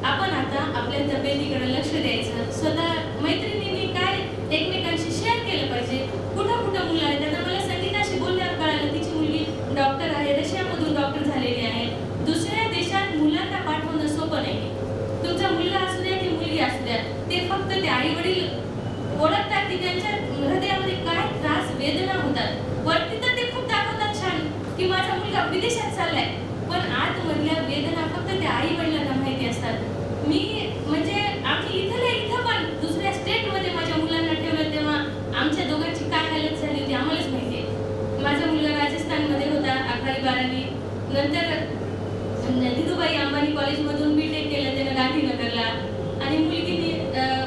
आपण आता आपल्या तब्येतीकडे लक्ष द्यायचं, स्वतः मैत्रिणींनी काय एकमेकांशी शेअर केलं पाहिजे. कुठं कुठं मुलं आहेत, आता मला संगीताशी बोलल्यावर कळालं तिची मुलगी डॉक्टर आहे, रशियामधून डॉक्टर झालेली आहे. दुसऱ्या देशात मुलांना पाठवणं सोपं नाही. तुमचा मुलगा असू द्या की मुलगी असू द्या, ते फक्त ते आई वडील ओळखतात की त्यांच्या हृदयामध्ये काय त्रास वेदना होतात. वरती तर ते खूप दाखवतात छान की माझा मुलगा विदेशात चाललाय, पण आतमधल्या वेदना फक्त त्या आई वडिलांना माहिती असतात. मी म्हणजे आम्ही इथं पण दुसऱ्या स्टेटमध्ये माझ्या मुलांना ठेवलं तेव्हा आमच्या दोघांची काय हालत झाली होती आम्हालाच माहिती आहे. माझा मुलगा राजस्थानमध्ये होता 11वी 12वी, नंतर धीरूभाई अंबानी कॉलेजमधून बीटेक केलं त्यानं गांधीनगरला, आणि मुलगीने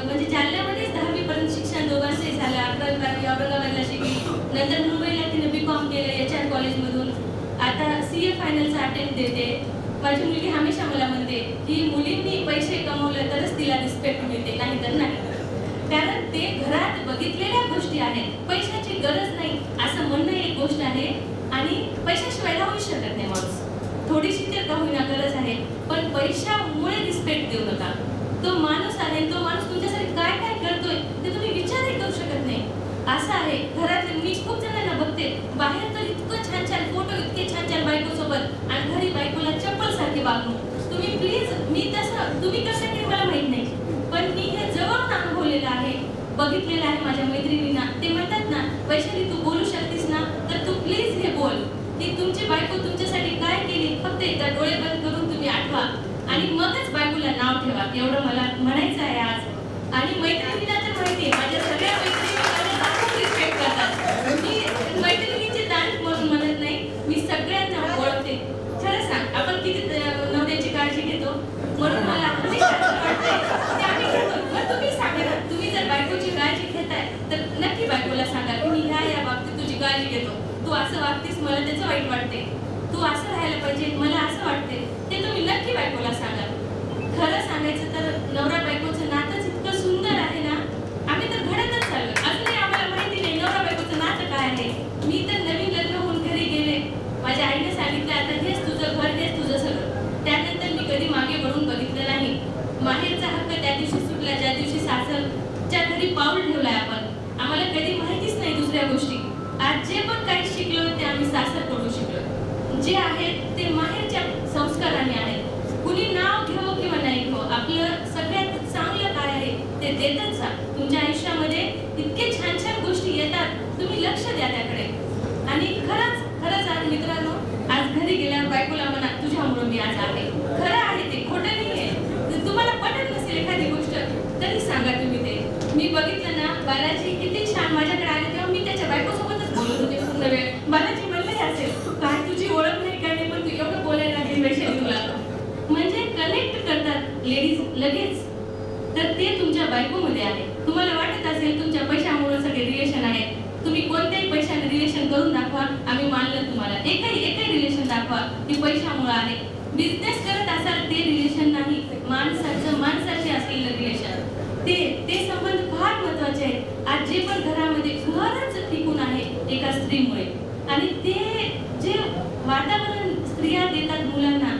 म्हणजे जालन्यामध्येच 10वी पर्यंत शिक्षण दोघांचंही झालं. 11वी 12वी औरंगाबादला शिकली, नंतर मुंबईला तिने बीकॉम केलं HR कॉलेजमधून. आता CA फायनलचा अटेम्प्ट देते. माझी मुलगी हमेशा मला म्हणते की मुलींनी पैसे कमवले तरच तिला रिस्पेक्ट मिळते, नाही तर नाही. कारण ते घरात बघितलेल्या गोष्टी आहेत. पैशाची गरज नाही असं म्हणणं एक गोष्ट आहे, आणि पैशाशिवाय राहू शकत नाही माणूस. थोडीशी तर का होईना गरज आहे, पण पैशामुळे रिस्पेक्ट देऊ नका. तो माणूस आहे, तो माणूस तुमच्यासाठी काय काय करतोय ते तुम्ही विचारही करू शकत नाही. असं आहे घरातले. मी खूप जणांना बघते बाहेर तर इतकं छान छान फोटो, इतके छान छान बायकोसोबत, आणि घरी बायकोला चप्पल सारखी वागणूक. तुम्ही प्लीज, मी तसं तुम्ही कसं केलं मला माहित नाही, पण मी हे जवळून अनुभवलेलं आहे, बघितलेलं आहे माझ्या मैत्रिणींना. ते म्हणतात ना, वैशाली तू बोलू शकतेस ना, तर तू प्लीज हे बोल की तुमची बायको तुमच्यासाठी काय केली. फक्त एकदा डोळे बंद करून तुम्ही आठवा, आणि मगच बायकोला नाव ठेवा. एवढं मला म्हणायचं आहे आज. आणि मैत्रिणींना तर माहिती आहे, माझ्या सगळ्या मैत्रिणी मला खूप रिस्पेक्ट करतात. मी मैत्रिणींची तारीफ म्हणून म्हणत नाही, मी सगळ्यांना ओळखते. खरं सांग, आपण किती नवऱ्याची काळजी घेतो, म्हणून मला वाटते ते आम्ही घेतो. मग तुम्ही सांगा ना, तुम्ही जर बायकोची काळजी घेताय तर नक्की बायकोला सांगा की मी ह्या बाबतीत तुझी काळजी घेतो. तू असं वागतेस, मला त्याचं वाईट वाटते. तू असं राहायला पाहिजे, मला असं वाटते. ते तुम्ही नक्की बायकोला सांगा. खरं सांगायचं तर नवरा बायकोचं नातंच इतकं सुंदर आहे ना, आम्ही तर घडतच चाललो. अजूनही आम्हाला माहिती नाही नवरा बायकोचं नातं काय आहे. मी तर नवीन लग्न होऊन घरी गेले, माझ्या आईने सांगितलं आता हेच तुझं घर, हेच तुझं सगळं. त्यानंतर मी कधी मागे वळून बघितलं नाही. माहेरचा हक्क त्या दिवशी सुटला ज्या दिवशी सासरच्या घरी पाऊल ठेवलाय आपण. आम्हाला कधी माहितीच नाही दुसऱ्या गोष्टी. आज जे पण काही शिकलो ते आम्ही सासरकडून शिकलो. जे आहेत ते माहेरच्या संस्काराने आहेत. कुणी नाव घेऊ किंवा नाही घेऊ, आपलं सगळ्यात चांगलं काय आहे ते देतच जा. तुमच्या आयुष्यामध्ये इतके छान छान गोष्टी येतात, तुम्ही लक्ष द्या त्याकडे. आणि खरंच आज मित्रांनो, आज घरी गेल्यावर बायकोला म्हणा तुझ्यामुळे मी आज आहे. खरं आहे ते, खोटं नाही आहे. तुम्हाला पटत नसेल एखादी गोष्ट तरी सांगा तुम्ही ते. मी बघितलं ना, बालाजी किती छान माझ्याकडे आले तेव्हा मी त्याच्या बायकोसोबतच बोलत होते पूर्ण वेळ. बालाजी म्हणलंही असेल काय तुझी ओळख नाही काय नाही, पण तू एवढं बोलायला लागली वैशाली तुला. म्हणजे कनेक्ट करतात लेडीज लगेच, तर ते तुमच्या बायकोमध्ये आहे. तुम्हाला वाटत असेल तुमच्या पैशामुळे सगळे रिलेशन आहेत, तुम्ही कोणत्याही पैशाने रिलेशन करून दाखवा, आम्ही मानलं तुम्हाला. एकही रिलेशन दाखवा की पैशामुळे आहे. बिझनेस करत असाल ते रिलेशन नाही, माणसाचे असलेलं रिलेशन, ते संबंध फार महत्वाचे आहेत. आज जे पण घरामध्ये घरच टिकून आहे एका स्त्रीमुळे, आणि ते जे वातावरण स्त्रिया देतात मुलांना.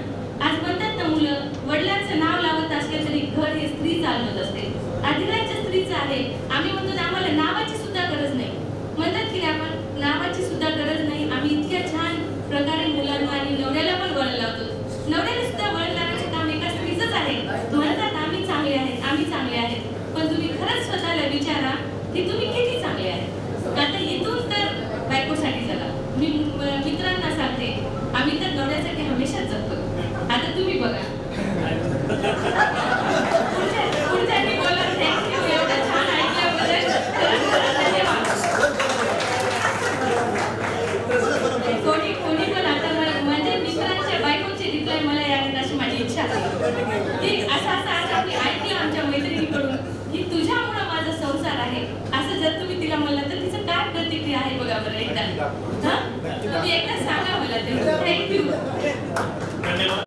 आज म्हणतात ना, मुलं वडिलांचं नाव लावत असले तरी घर हे स्त्री चालवत असते. अधिराज्य स्त्रीचं आहे. आम्ही म्हणतो आम्हाला नावाची सुद्धा गरज नाही. म्हणतात की आपण नावाची सुद्धा गरज नाही. आम्ही इतक्या छान प्रकारे मुलांना आणि नवऱ्याला पण वळण लावतो. नवऱ्याला सुद्धा वळण लावण्याचे काम एका स्त्रीचंच आहे. म्हणतात आम्ही चांगले आहेत, आम्ही चांगले आहेत, पण तुम्ही खरंच स्वतःला विचारा की तुम्ही किती चांगले आहेत. आता इथून तर बायकोसाठी जगा. मी मित्रांना सांगते, आम्ही तर नवऱ्यासाठी हमेशाच जगतो. आता तुम्ही बघा. पुढच्या मी बोला. थँक्यू, एवढं छान ऐकल्याबद्दल. कोणी पण आता म्हणजे मित्रांच्या बायकोची रिप्लाय मला यावी अशी माझी इच्छा आहे की असं आज आम्ही ऐकलं आमच्या मैत्रिणीकडून की तुझ्यामुळे माझा संसार आहे. असं जर तुम्ही तिला म्हणलं तर तिचं काय प्रतिक्रिया आहे बघा बरं एकदा. तुम्ही एकदा